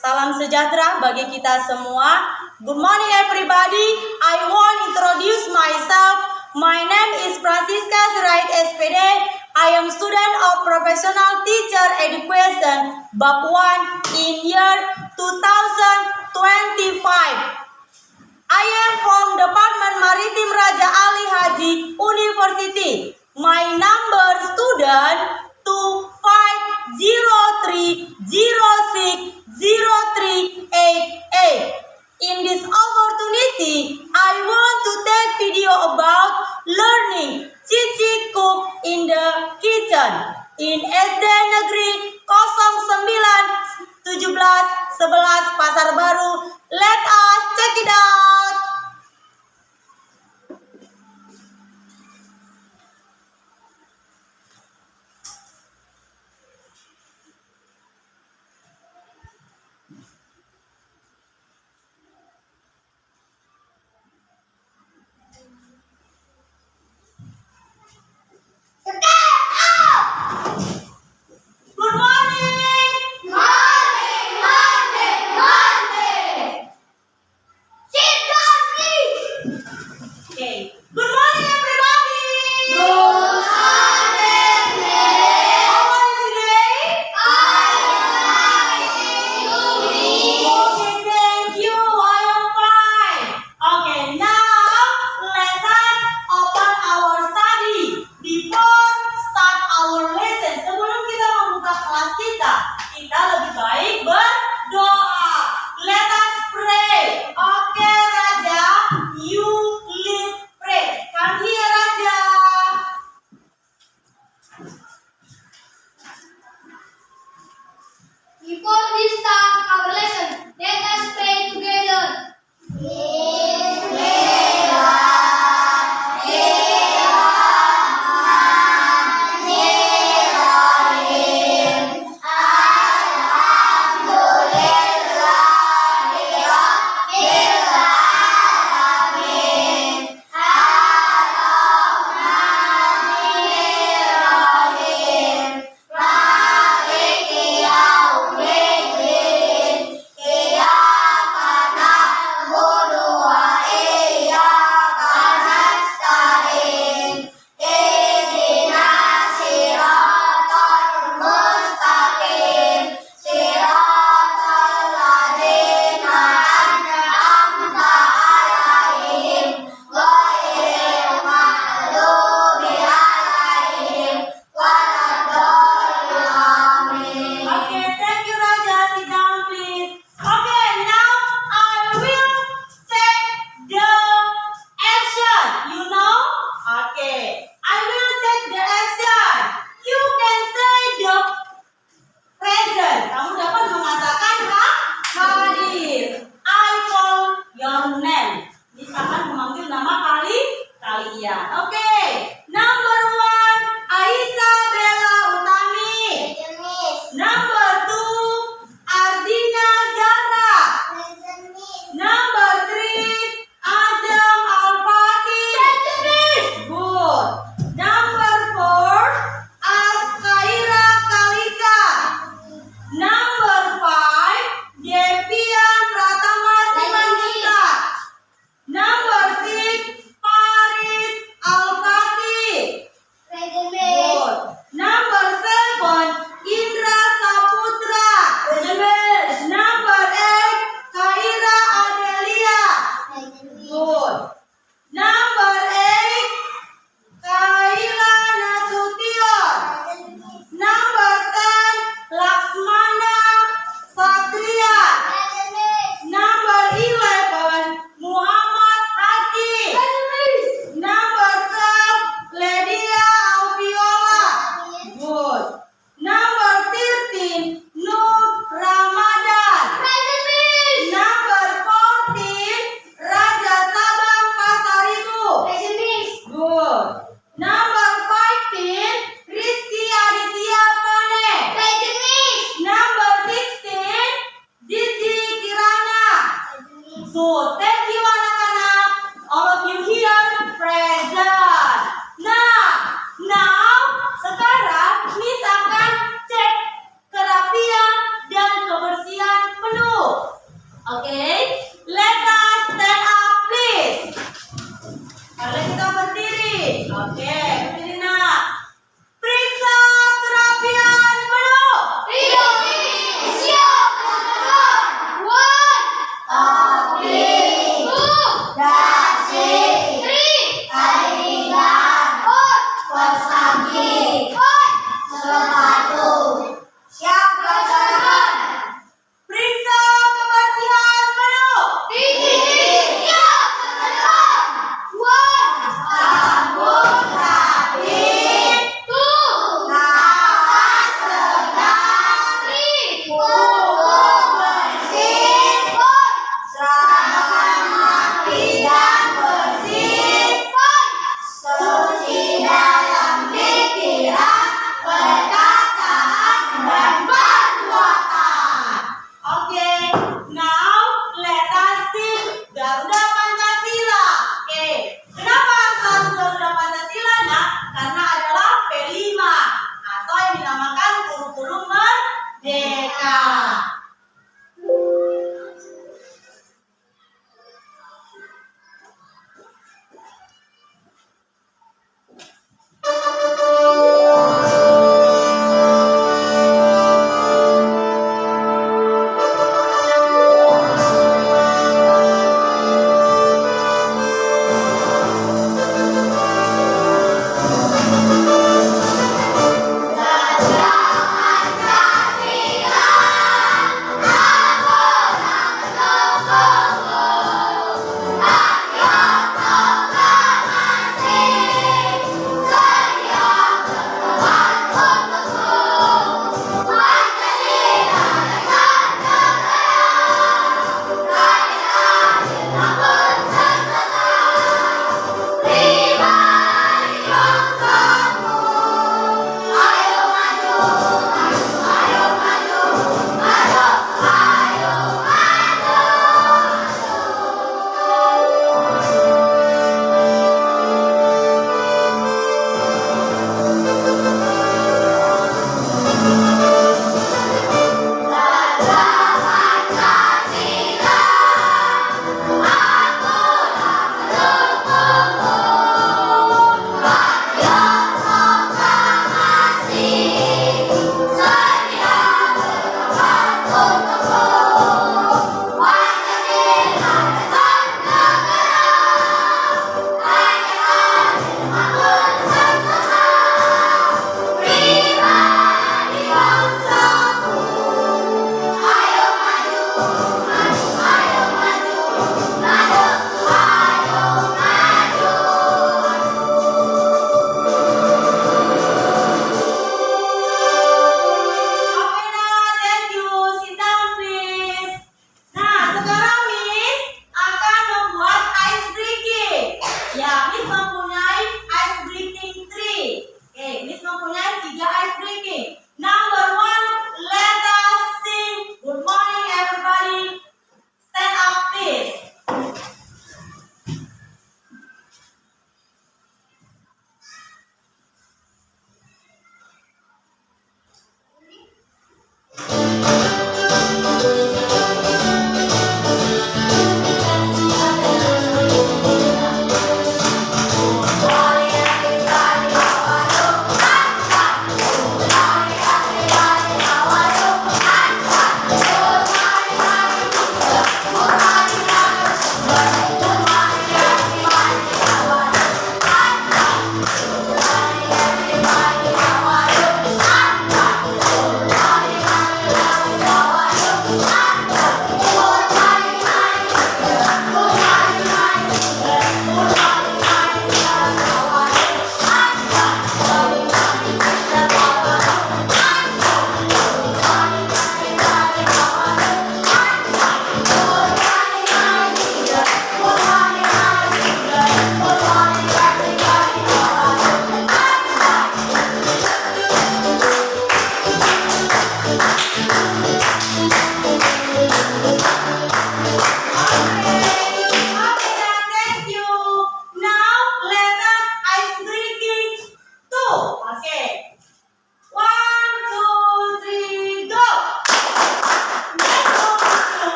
Salam sejahtera bagi kita semua. Good morning everybody. I want to introduce myself. My name is Francisca Sirait SPD. I am student of Professional Teacher Education Bab 1 in year 2025. I am from Department Maritim Raja Ali Haji University. My number student 2503060388. In this opportunity, I want to take video about learning Cici cook in the kitchen in SD Negeri 09 17 11 Pasar Baru. Let us check it out. Good morning. Morning.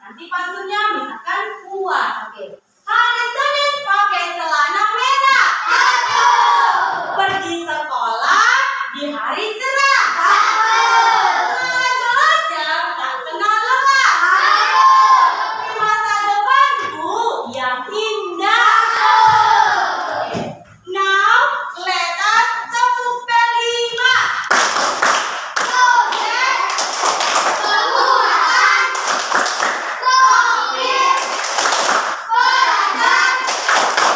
Nanti pantunnya misalkan kuat. Oke. Hari Senin pakai celana merah. Pergi sekolah di hari cerah. Belajar tak kenal lelah. Masa depanku yang indah. Oke. Now let us tepuk kelima.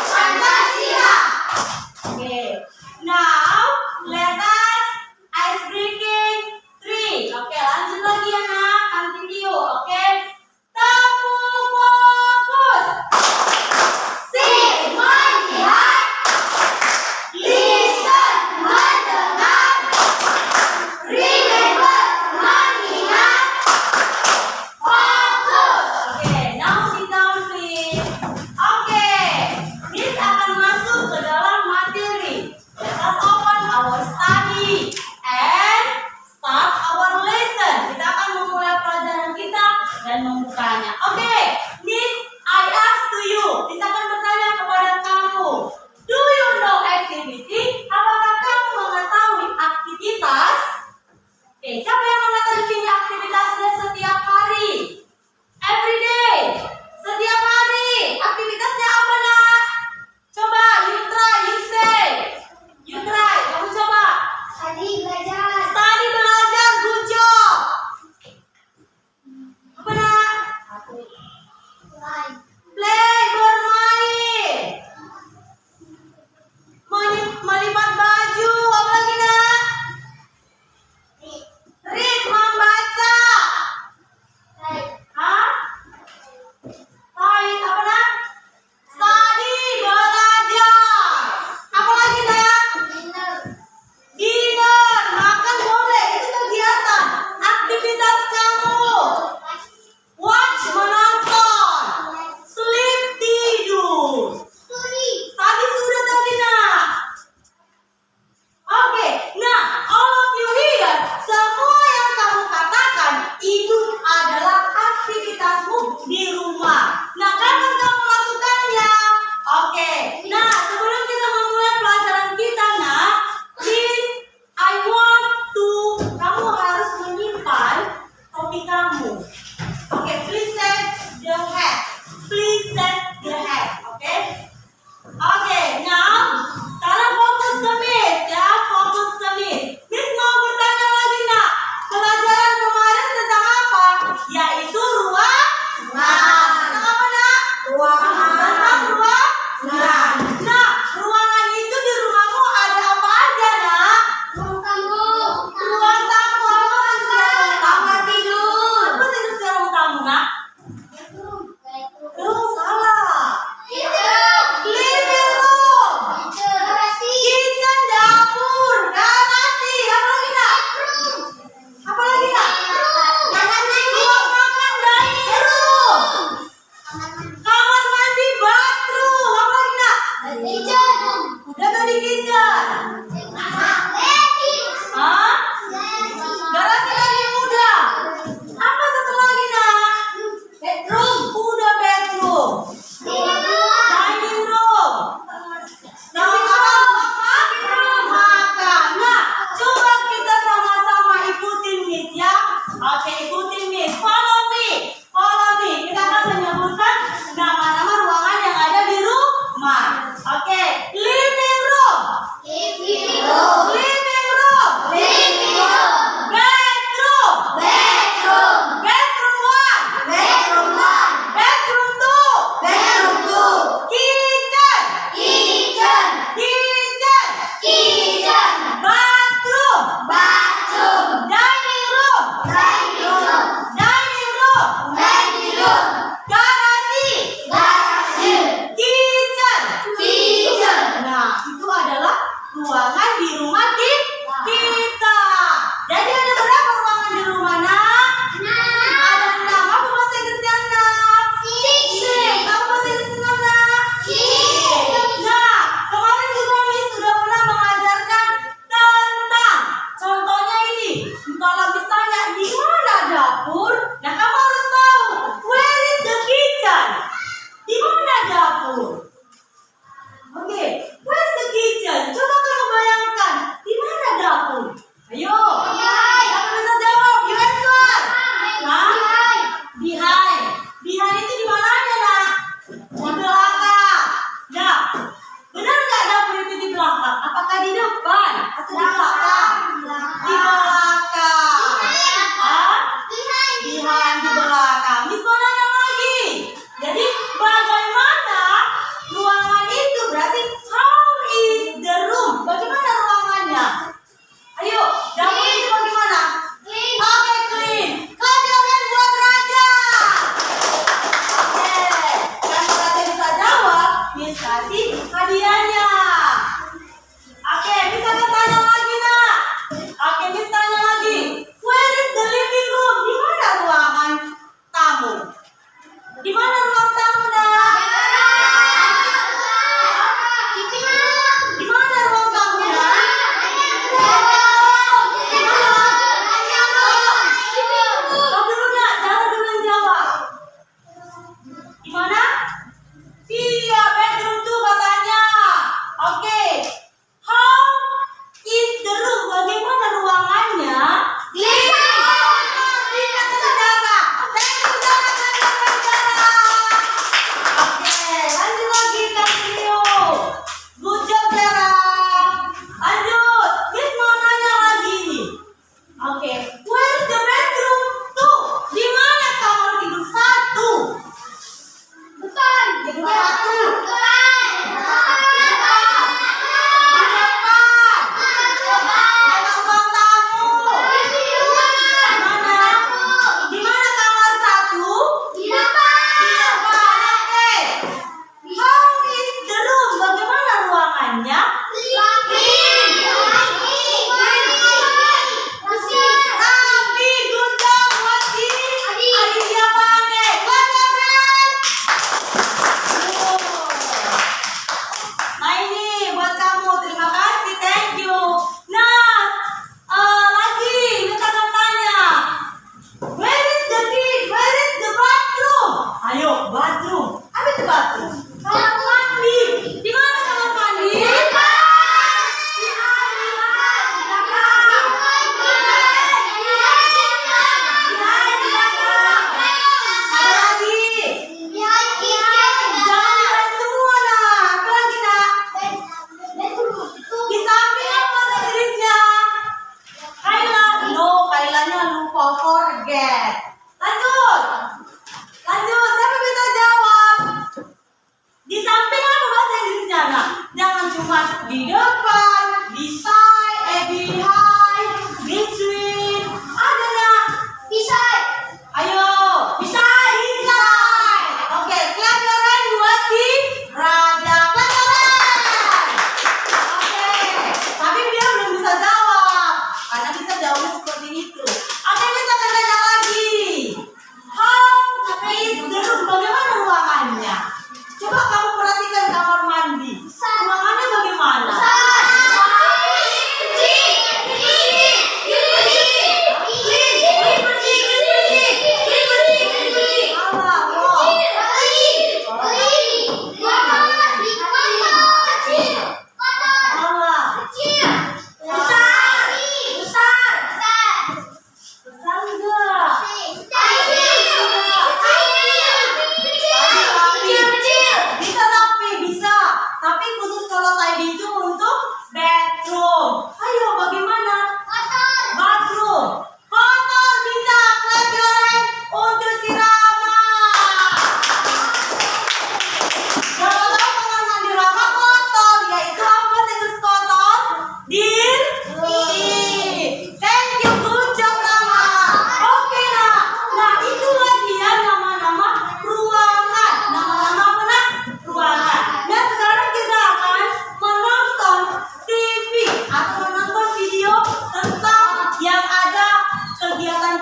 Pancasila. bathroom. Apa itu bathroom? Kamar mandi. Di mana kamar mandi? Di depan, di side, behind, between, ada nggak? Beside. Ayo, beside, inside. Oke, clap your hand buat si Raja. Clap your hand. Oke, tapi dia belum bisa jawab karena bisa jawabnya seperti itu. Oke, bisa tanya lagi. How is the room? Bagaimana ruangannya? Coba kamu perhatikan kamar mandi. Ruangannya bagaimana?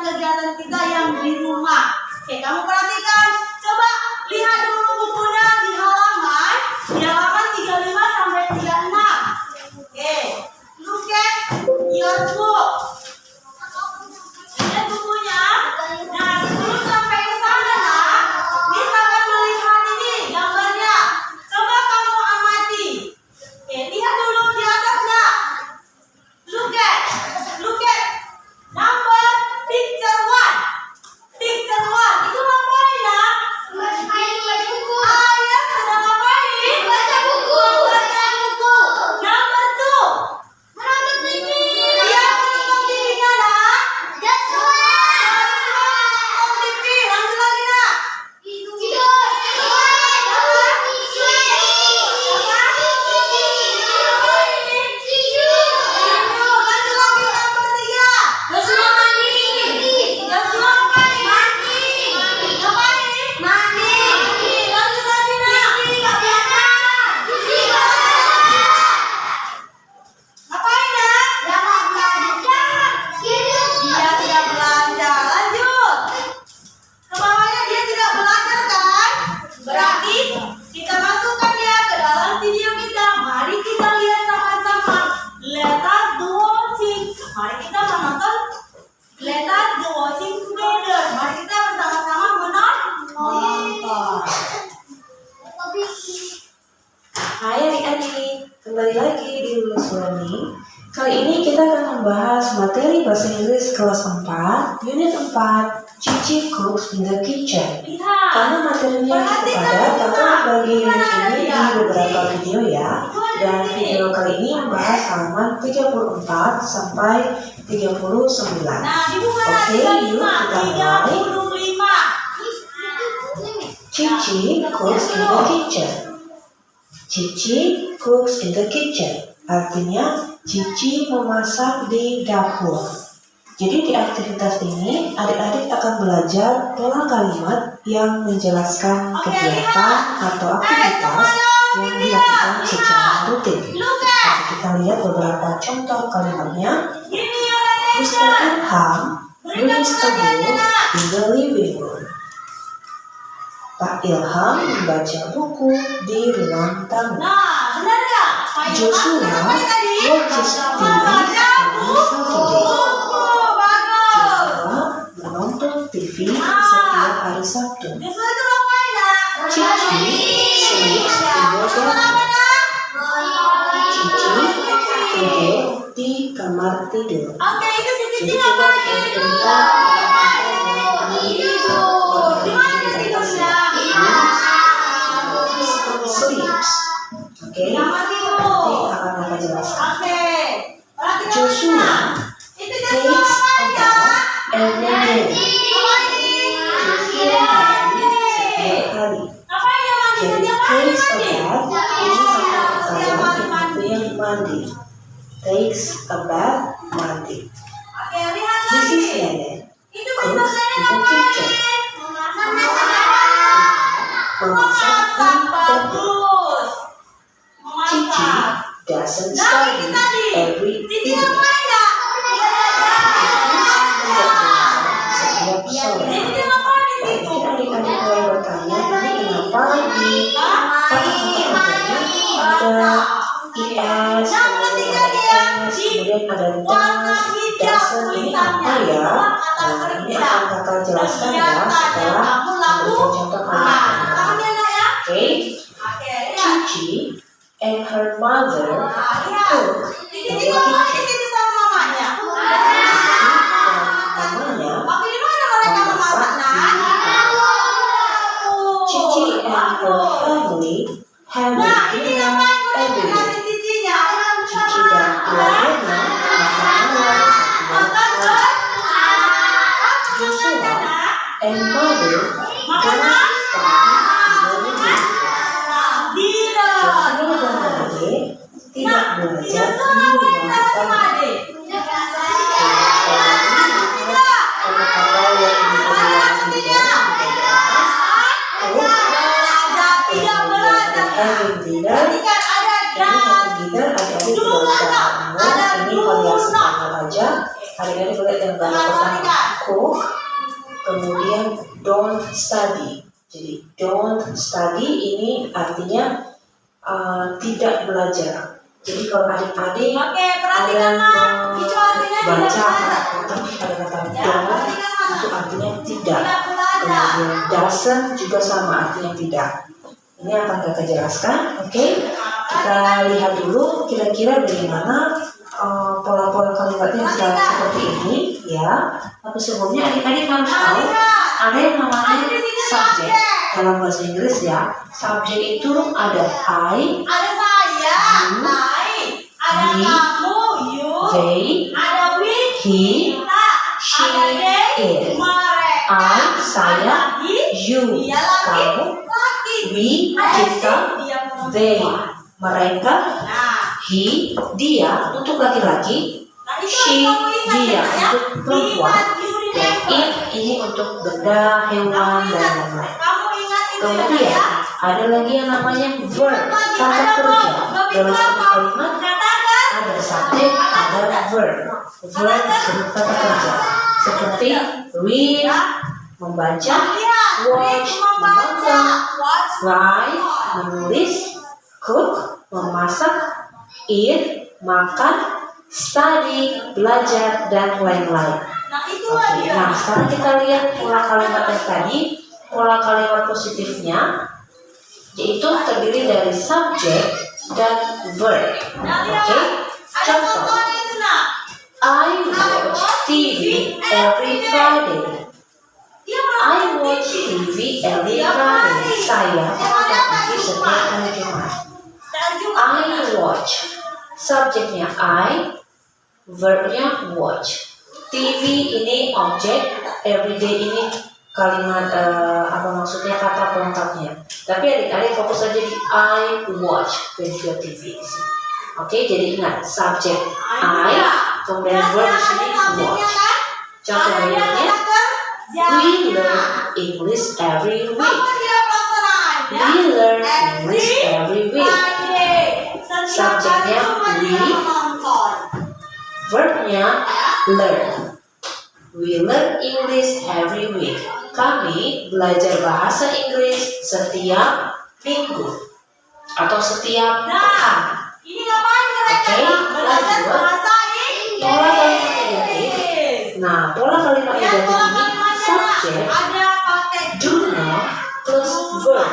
Kegiatan kita yang di rumah. Oke, kamu perhatikan. Coba lihat dulu bukunya di halaman 35 sampai 36. Oke, look at your book. Lihat bukunya. Nah, sebelum sampai ke sana, Miss akan melihat ini gambarnya. Coba kamu amati. Oke, lihat dulu di atasnya. Look at number picture 1. Picture 1 itu ngapain nak? Ayah sedang ngapain? Baca buku. Number 2. Menonton TV. Dia menonton TV-nya nak. Nonton TV. Lanjut lagi nak. Hai adik-adik, kembali lagi di Lulus Learning. Kali ini kita akan membahas materi bahasa Inggris kelas 4, unit 4, Cici Cooks in the Kitchen. Karena materinya cukup padat, maka membagi unit ini di beberapa video ya. Dan video kali ini membahas halaman 34 sampai 39. Oke, yuk kita mulai. Cici Cooks in the Kitchen. Cici cooks in the kitchen, artinya Cici memasak di dapur. Jadi di aktivitas ini adik-adik akan belajar pola kalimat yang menjelaskan kegiatan atau aktivitas yang dilakukan secara rutin. Jadi kita lihat beberapa contoh kalimatnya. Mr. Ilham brings a book in the living room. Pak Ilham membaca buku di ruang tamu. Nah, benar nggak? Joshua watches TV every Saturday. Joshua menonton TV setiap hari Sabtu. Joshua itu ngapain nak? Cici sleeps in your bed. Cici tidur di kamar tidur. Oke, itu si Cici Jadi coba ngapain? kita Tidur. Di mana tidurnya? Sleeps. Oke. Kamar Nanti tidur. akan kakak jelaskan. Oke. Perhatikan Joshua itu takes Joshua a apa ya? bath every day. Joshua mandi setiap hari. Ngapain dia mandi Jadi setiap hari takes a mandi? bath ini satu kata yang mandi. Takes a bath mandi. Oke, lihat This is lagi. Nenek. Itu Cooks besok Nenek in the ngapain? kitchen. Memasak Memasak di dapur. bagus. Cici Memasak. doesn't Nah, study itu tadi. every Cici evening. ngapain enggak? Setiap sore. Jadi dia ngapain di situ? Mungkin adik-adik mulai bertanya, ini kenapa di kata-kata kerjanya ada IS, kemudian ada S, kemudian ada does, doesn't, ini apa ya? Nah, ini akan kakak jelaskan ya setelah memberikan contoh kalimat. Oke, Oke, lihat. Cici and her mother Nah, lihat. cook Cici in the ngapain di kitchen. situ sama mamanya? Dan namanya Waktu di mana mereka memasak, Nak? Cici and her family have a Nah, ini dinner ngapain mereka every day. ngasih cicinya? Cici dan keluarganya makan malam Makan setiap hari. ber- Joshua and mother Makan don't apa? study very good. Dinner. Joshua dan Ade tidak Nah, si belajar Joshua di ngapain rumah sama sama tangga. adik? Kata-kata yang Belajar atau diberi tidak? Belajar, tidak belajar. having dinner. Tadi kan ada Ini dan. having dinner adik-adik tidak usah ngomong. Ini variasi kata aja. Adik-adik lihat yang gambar pertama cook, kemudian don't study. Jadi don't study ini artinya tidak belajar. Jadi kalau adik-adik Oke, ada perhatikan Mak. Itu artinya tidak baca belajar. tapi ada kata Ya, don't perhatikan Mak. itu artinya tidak. Tidak belajar. Kemudian doesn't juga sama artinya tidak. Ini akan kakak jelaskan. Oke, kita lihat dulu kira-kira bagaimana pola-pola kalimatnya bisa seperti ini ya. Tapi sebelumnya adik-adik harus tahu ada yang namanya subjek dalam bahasa Inggris ya. Subjek itu ada I, Ada saya, You, I. Ada he, kamu, you. they, Ada we, he, kita. she, Ada they, it. mereka. I, saya, Ada he, you, dia laki, kamu, laki. we, Ada kita, she, dia perempuan. they, mereka, Nah, he, dia untuk laki-laki, nah itu she, harus kamu ingat dia ya, untuk perempuan, Ingat, you dan remember. it ini untuk benda, hewan, Kamu dan ingat, lain-lain. kamu ingat itu Kemudian ya. ada lagi yang namanya verb, kata Ada kerja. verb itu Dalam satu apa? kalimat Katakan. ada subjek, ada verb. Verb disebut kata kerja. Seperti read, membaca, Lihat, watch, membaca, menonton, watch, write, menulis, cook, memasak, eat, makan, study, belajar, dan lain-lain. Nah itu Oke, dia. nah sekarang kita lihat pola kalimat yang tadi. Pola kalimat positifnya yaitu terdiri dari subjek dan verb. Nah Oke, lihat, ada contoh. contohnya itu nak. I watch TV every Friday. Dia I watch TV every Friday. Saya menonton TV setiap hari Jumat. I watch. Subjeknya I, verbnya watch. TV ini objek, everyday ini kalimat apa maksudnya kata pelengkapnya. Tapi adik-adik fokus saja di I watch video TV di sini. Oke, jadi ingat subjek I, kemudian verb di sini watch. Contoh berikutnya, we learn English every week. We learn English every week. Subjeknya we, verbnya learn. We learn English every week. Kami belajar bahasa Inggris setiap minggu atau setiap pekan. Ini ngapain mereka? Oke, Belajar lanjut. bahasa Pola kalimat negatif. Nah, pola kalimat negatif ini subjek ada pakai do not plus verb.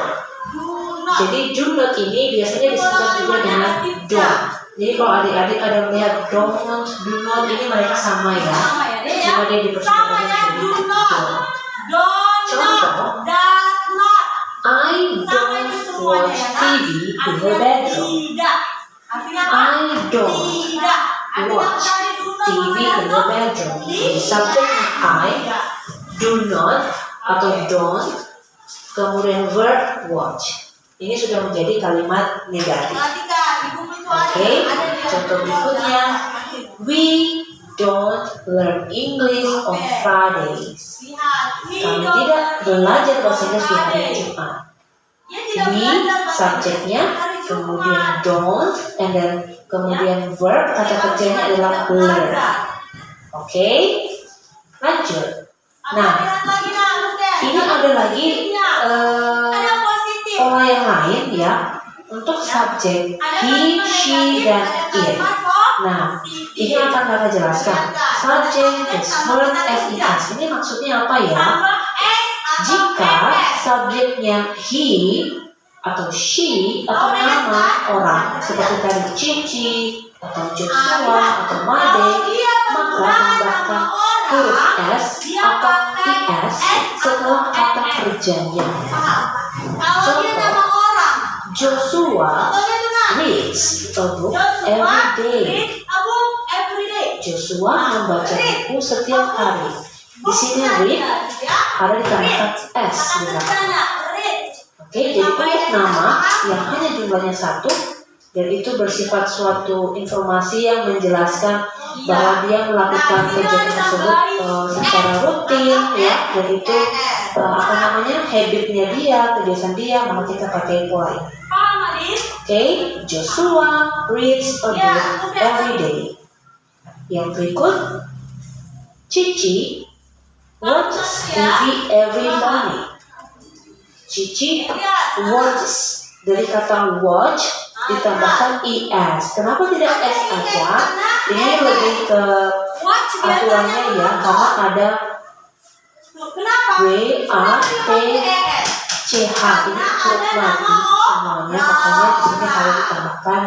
Do not. Jadi do not ini biasanya disingkat juga dengan don't. Jadi kalau adik-adik ada melihat don't, do not, ini mereka sama ya. Sama ya, Dek, ya. Cuma dia dipersingkat Sama ya, menjadi do not. don't. Don't Contoh, not. Does not. I Sama itu don't semuanya watch ya kan? TV in the Artinya bedroom. tidak. Artinya apa? I don't Tidak. Artinya watch tadi do not TV sama in does the not. bedroom. Jadi subjeknya I, Tidak. do not atau don't, kemudian verb watch. Ini sudah menjadi kalimat negatif. Perhatikan, di buku itu ada. Oke, Ada di contoh buku berikutnya. We don't learn English on Fridays. Lihat. Kami tidak belajar bahasa Inggris di hari Jumat. Dia tidak We, belajar bahasa subjeknya, Inggris hari kemudian Jumat. don't, and then kemudian verb, kata kerjanya adalah learn. Oke, lanjut. Nah, Lihat lagi nak, Butet. ini ada lagi Ada positif. pola yang lain ya untuk subjek he, she, dan it. Nah, ini akan kakak jelaskan. Subjek is heard as it is. Ini maksudnya apa ya? Tambah S atau Jika MS. subjeknya he atau she atau nama orang seperti tadi Cici atau Joshua atau Made, maka tambahkan huruf s atau is setelah kata kerjanya. Paham? Kalau dia nama orang, Joshua contohnya itu nak. reads a book Joshua every day. read a book every day. Joshua membaca buku setiap hari. Di sini read ada ditambahkan s di belakang. Oke, jadi untuk nama yang hanya jumlahnya satu dan itu bersifat suatu informasi yang menjelaskan bahwa dia melakukan kegiatan tersebut secara rutin ya, dan itu apa namanya habitnya dia, kebiasaan dia, maka kita pakai pola ini. Paham, Adit? Oke, Joshua reads a book every day. Yang berikut, Cici watches TV every morning. Cici watches, dari kata watch ditambahkan es. Kenapa tidak s aja? Ini lebih ke Watch aturannya ya, karena ada Kenapa? W A T C H, ini huruf mati semuanya, makanya di sini harus ditambahkan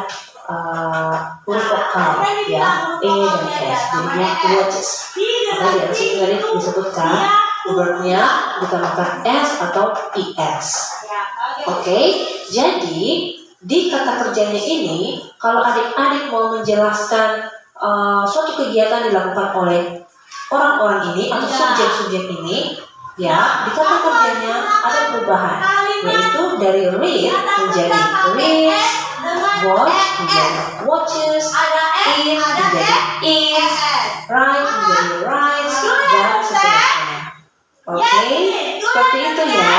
huruf vokal ya, E dan S, jadinya watches. Maka di atas ini tadi disebutkan verbnya ditambahkan S atau IS. Oke, jadi di kata kerjanya ini, kalau adik-adik mau menjelaskan suatu kegiatan dilakukan oleh orang-orang ini atau subjek-subjek ini, ya di kata kerjanya ada perubahan, yaitu dari read menjadi reads, watch menjadi watches, eat menjadi eats, write menjadi writes, dan seterusnya. Oke, seperti itu ya.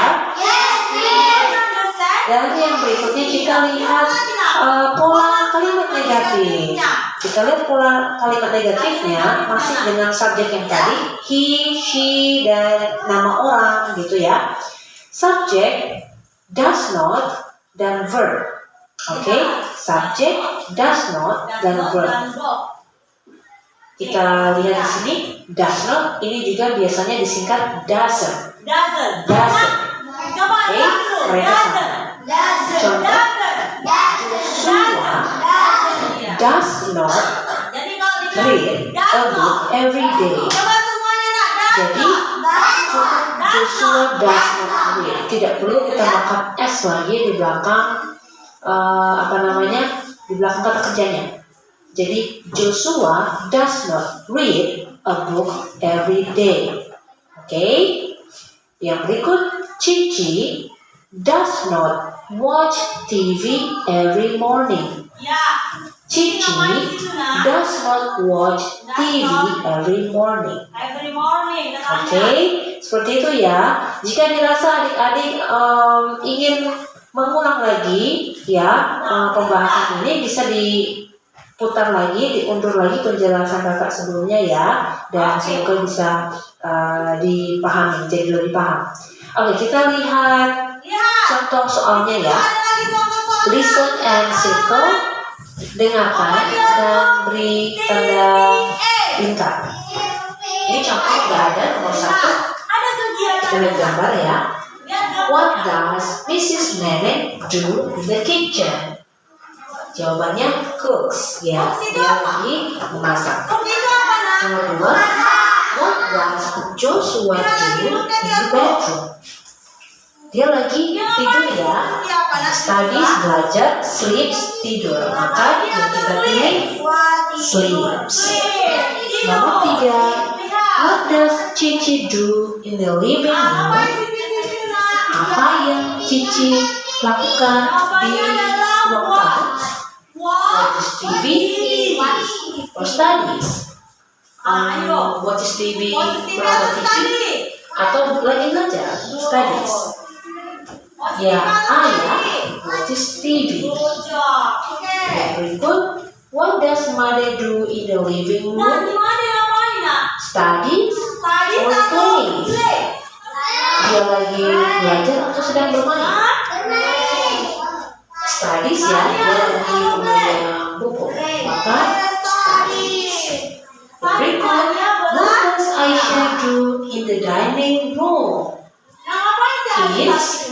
Dan yang berikutnya kita lihat pola kalimat negatif. Kita lihat pola kalimat negatifnya masih dengan subjek yang tadi, he, she, dan nama orang gitu ya. Subjek, does not, dan verb. Oke, subjek, does not, dan verb. Kita lihat di sini, does not ini juga biasanya disingkat doesn't. Doesn't. Oke, mereka sama. Contoh, Joshua does not read a book every day. Jadi, Joshua does not read. Tidak perlu ditambahkan s lagi di belakang di belakang kata kerjanya. Jadi, Joshua does not read a book every day. Oke. Yang berikut, Cici does not watch TV every morning. Cici does not watch TV every morning. Oke, seperti itu ya. Jika dirasa adik-adik ingin mengulang lagi ya pembahasan ini, bisa diputar lagi, diundur lagi penjelasan kakak sebelumnya ya, dan semoga bisa dipahami, jadi lebih paham. Oke, kita lihat contoh soalnya ya. Listen and circle, dengarkan dan beri tanda lingkar. Ini contoh sudah ada nomor 1. Kita lihat gambar ya. What does Mrs. Neneng do in the kitchen? Jawabannya cooks, ya. Cooks itu Dia apa? lagi memasak. Cook itu apa, Nak? Nomor 2, what does Joshua do in the bedroom? Dia lagi tidur ya. Siapa, Nak? Studies, belajar, sleeps, tidur. Maka yang kita pilih sleeps. Nomor 3, what does Cici do in the living room? Apa yang Cici lakukan di ruang tamu? Watch TV or studies? Watch TV, menonton TV, atau lagi belajar? Studies. Ya, ayah watch TV. Yang berikut, what does mother do in the living room? Studies or plays? Dia lagi belajar atau sedang bermain? Studies ya, dia lagi memegang buku. Maka studies. Berikut, what does Aisyah do in the dining room? Eats,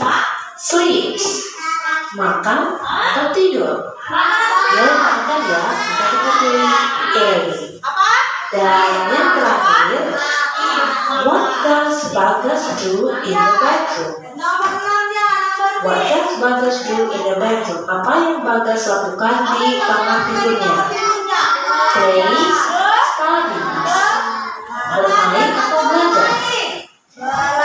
sleeps, makan atau tidur. Dia makan ya, maka kita pilih A. Dan yang terakhir, what does Bagas do in the bedroom? What does Bagas do in the bedroom? Apa yang Bagas lakukan di kamar tidurnya? Plays, studies, bermain atau belajar?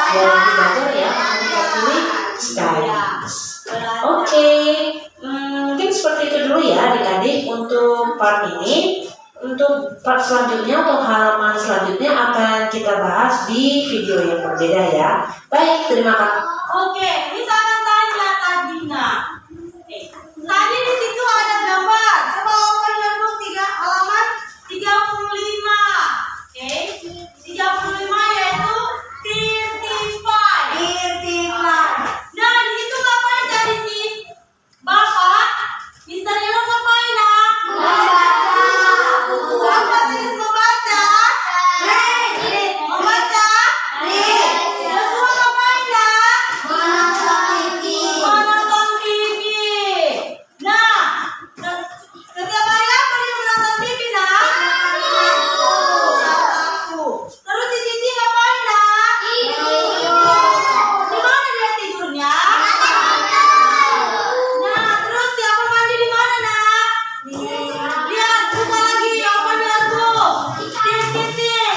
Yang lagi belajar ya, kita pilih studies. Oke, mungkin seperti itu dulu ya adik-adik untuk part ini. Untuk part selanjutnya atau halaman selanjutnya akan kita bahas di video yang berbeda ya. Baik, terima kasih. Oke, ini saya akan tanya Kak Dina. Tadi di situ ada gambar. Coba open your book halaman 35. Oke, 35 yaitu 35. Nah, di situ ngapain tadi sih? Bapak, Mister Elo ngapain, Nak? Bapak serius membaca? Membaca? Joshua ngapain, Nak? Menonton TV. Nah, setiap hari apa dia menonton TV, Nak? Aku. Terus si Cici ngapain, Nak? Di mana dia tidurnya? Nah, terus siapa mandi di mana, Nak? Lihat, buka lagi, open your book. This.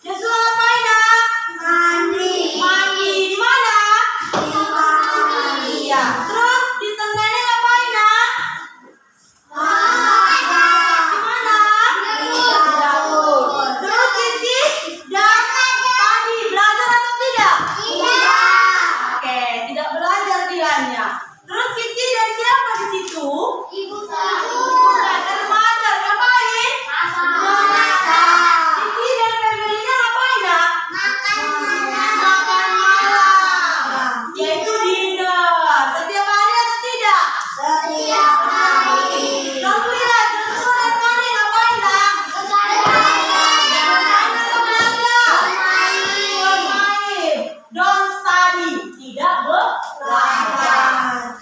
Joshua ngapain, Nak? Mandi. Di mana? Iya. Terus di tengahnya ngapain, Nak? Di mana? Dapur. Terus Cici tadi belajar atau tidak? Oke, tidak belajar dianya. Terus Cici dan siapa di situ? Bukan, dan mother ngapain? Cici dan family-nya ngapain, Nak? Makan malam, yaitu dinner. Setiap hari atau tidak? Kamu lihat Joshua dan Mani ngapain, Nak? Bermain atau belajar? Bermain. Don't study, tidak belajar.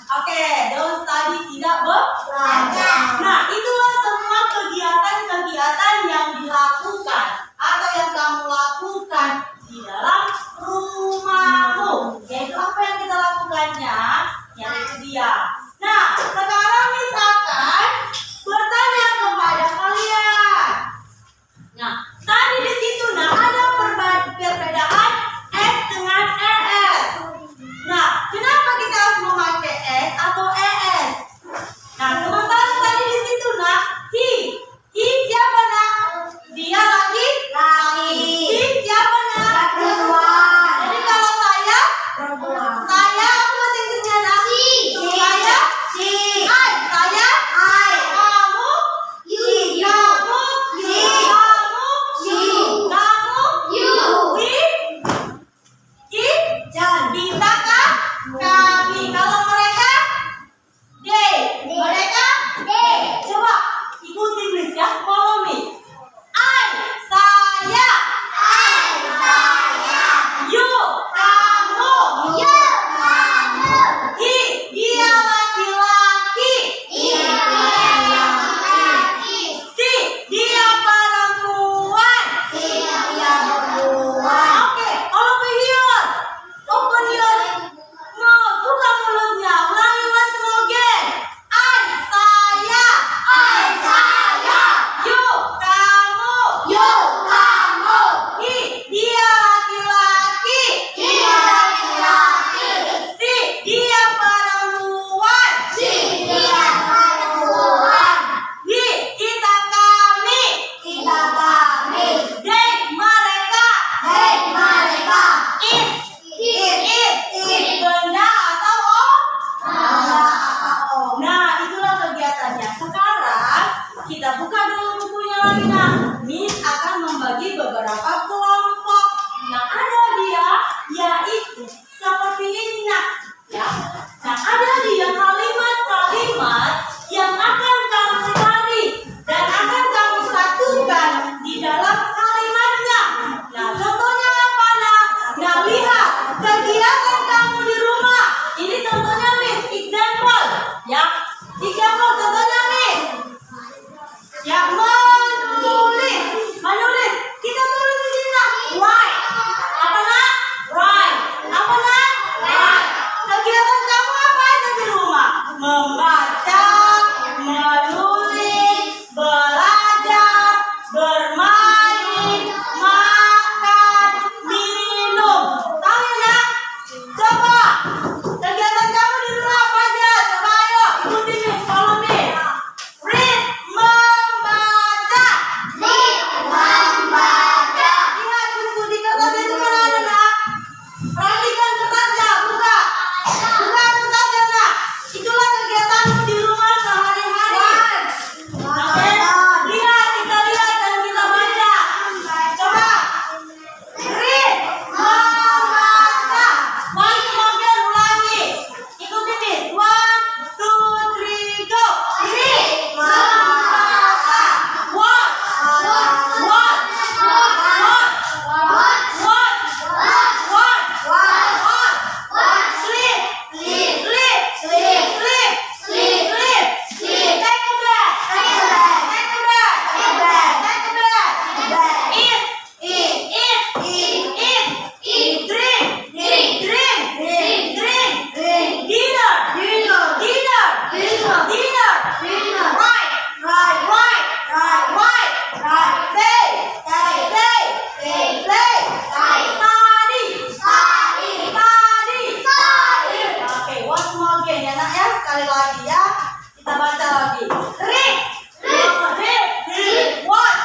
nak ya, sekali lagi ya. Kita baca lagi. Read. Read. What.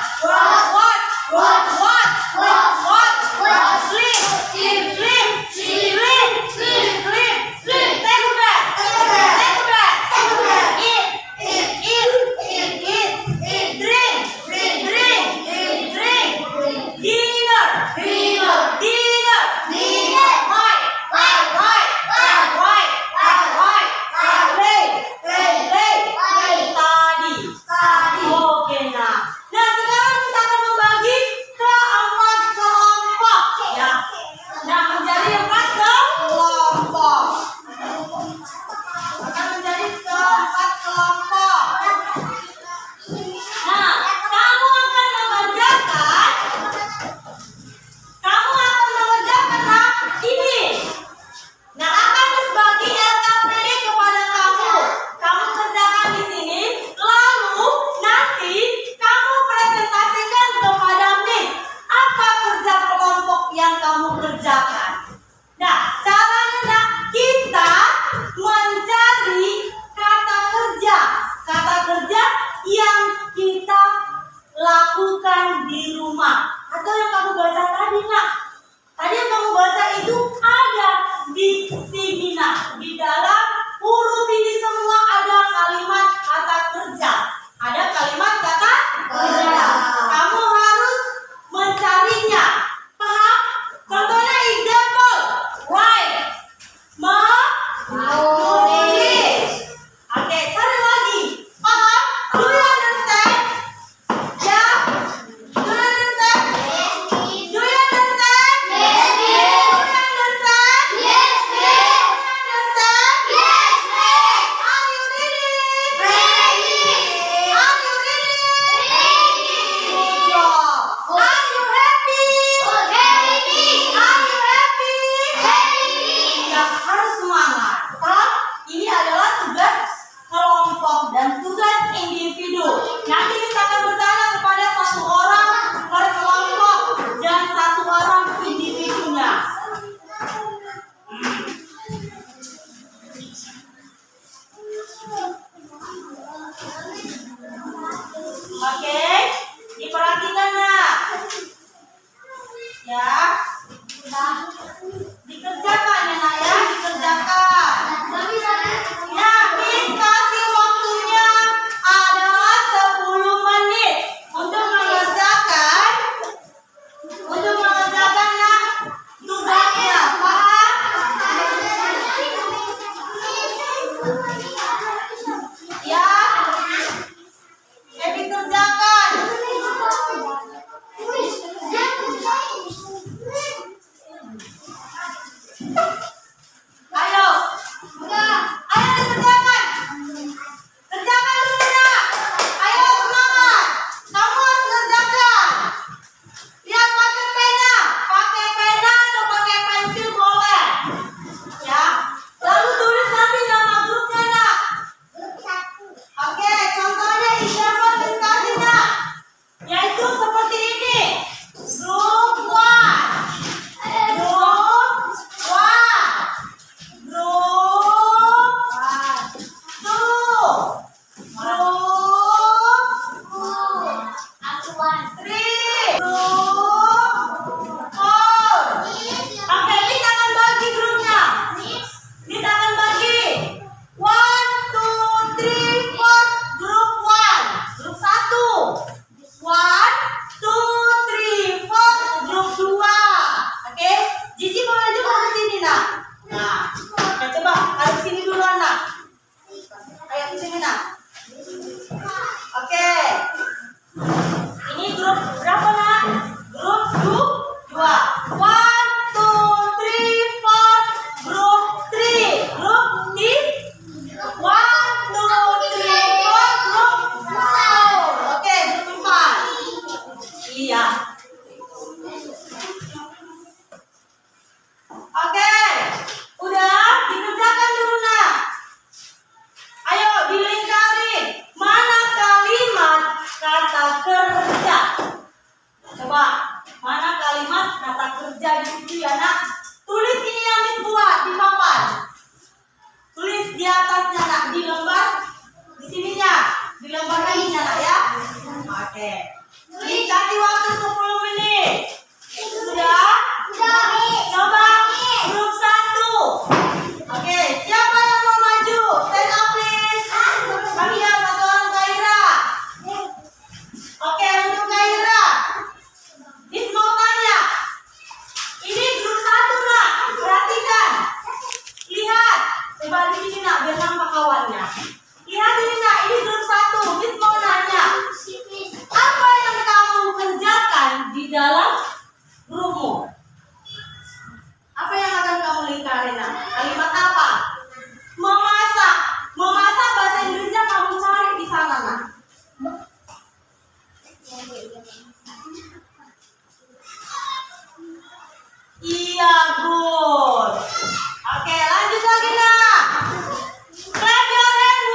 Sleep. Take a bath. Eat. Drink. Dinner. Study. Oke, nah sekarang kita akan membagi ke 4 kelompok ya. Nah, menjadi 4 kelompok. Akan menjadi ke 4 kelompok. Nah, kamu akan mengerjakan ini. Nah, akan bagi LKPD kepada kamu. Kamu kerjakan di sini, lalu nanti kamu presentasikan kepada Miss apa kerja kelompok yang kamu kerjakan. Nah, caranya kita mencari kata kerja yang kita lakukan di rumah atau yang kamu baca tadi, nak. Tadi yang kamu baca itu ada di sini, nak. Di dalam huruf ini semua ada kalimat kata kerja. Ada kalimat kata kerja. Kamu harus mencarinya. Paham? Contohnya example. Write. Menulis. Oke, cari lagi. Paham? Do you understand? Ya? Do you understand? Do you understand? Yes, Do you understand? Yes, Do you understand? Yes, Are you ready? Ready. Are you ready? Good job. Are you happy? Are you happy? Ya, harus semangat. Toh, ini adalah tugas kelompok dan tugas individu. Nanti kita akan bertanya kepada 1 orang per kelompok dan 1 orang individunya. Oke, diperhatikan, nak. Ya. Dikerjakan ya, nak ya, dikerjakan. Ya, Miss kasih waktunya adalah 10 menit untuk mengerjakan nak tugasnya. Paham? Ya. Dikerjakan. Ayo. Ayo dikerjakan. Kerjakan dulu, nak. Ayo semangat. Kamu harus kerjakan. Lihat pakai pena atau pakai pensil boleh. Ya. Lalu tulis nanti nama grupnya, nak. biar nampak kawannya. Lihat ini nak, ini grup 1. Miss mau nanya, apa yang kamu kerjakan di dalam grupmu? Apa yang akan kamu lingkari nak? Kalimat apa? Memasak. Memasak bahasa Inggrisnya kamu cari di sana nak. Iya, good. Oke, lanjut lagi nak. Clap your hand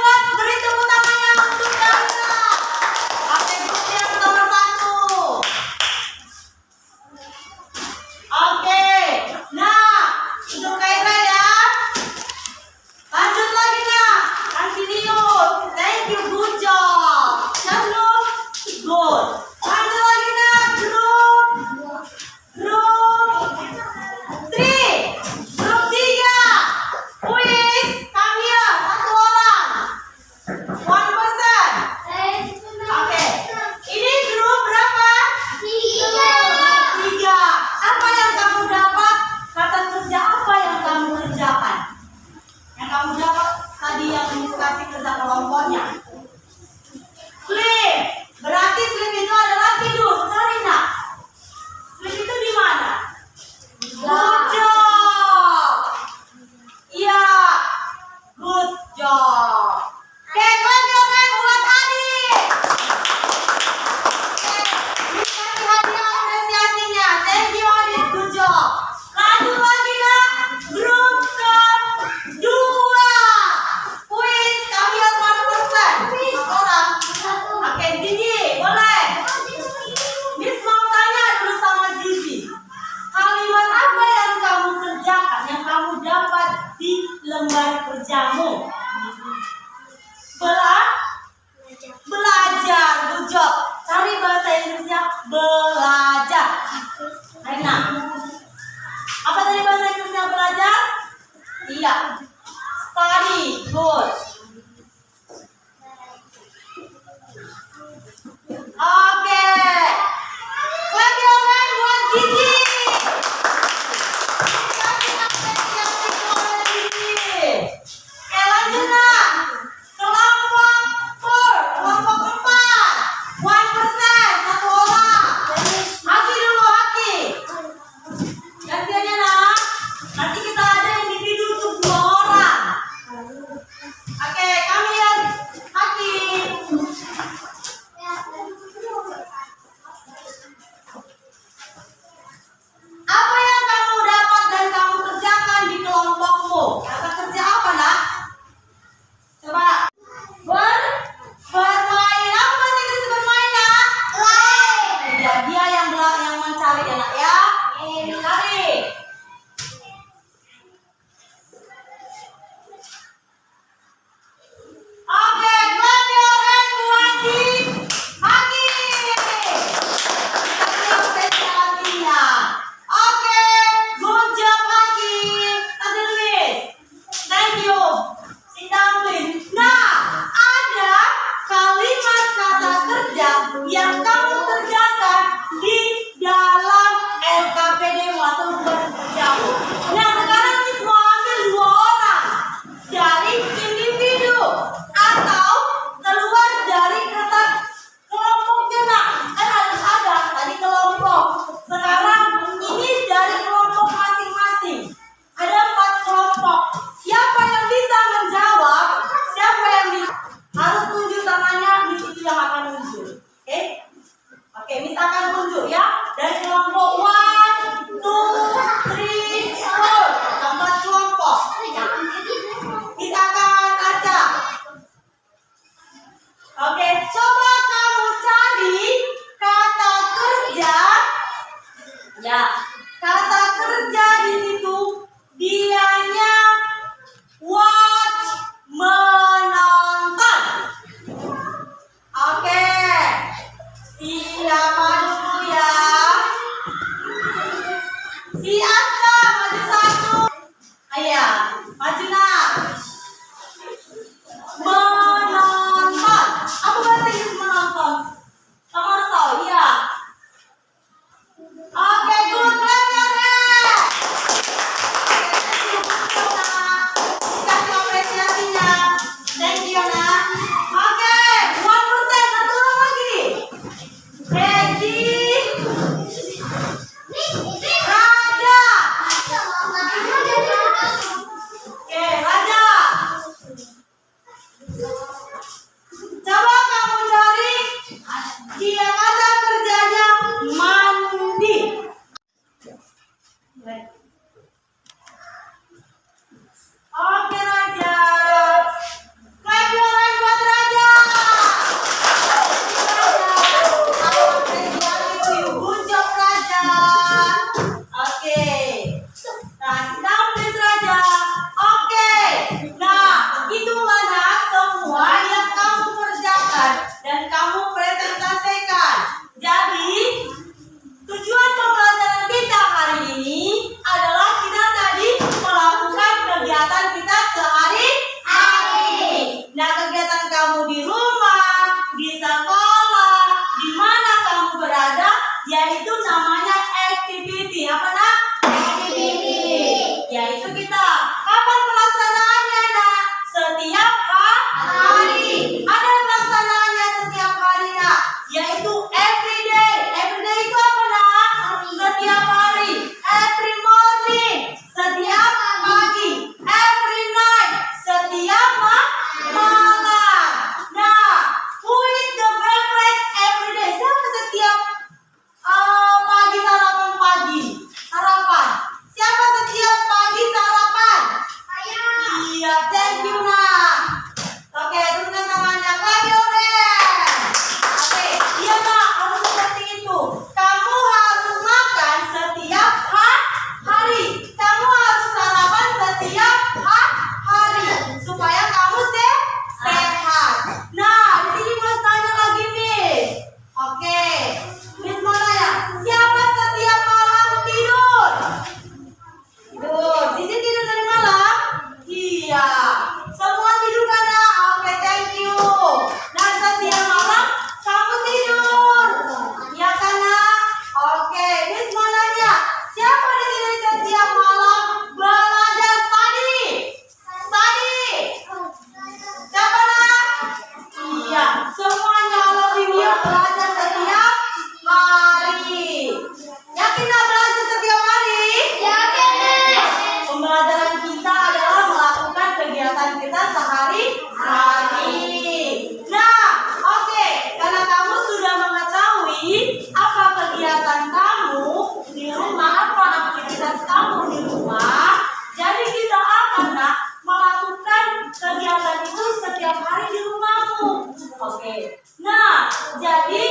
setiap hari di rumahmu. Oke. Nah, jadi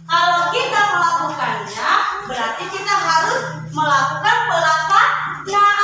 kalau kita melakukannya, berarti kita harus melakukan pelaksanaan.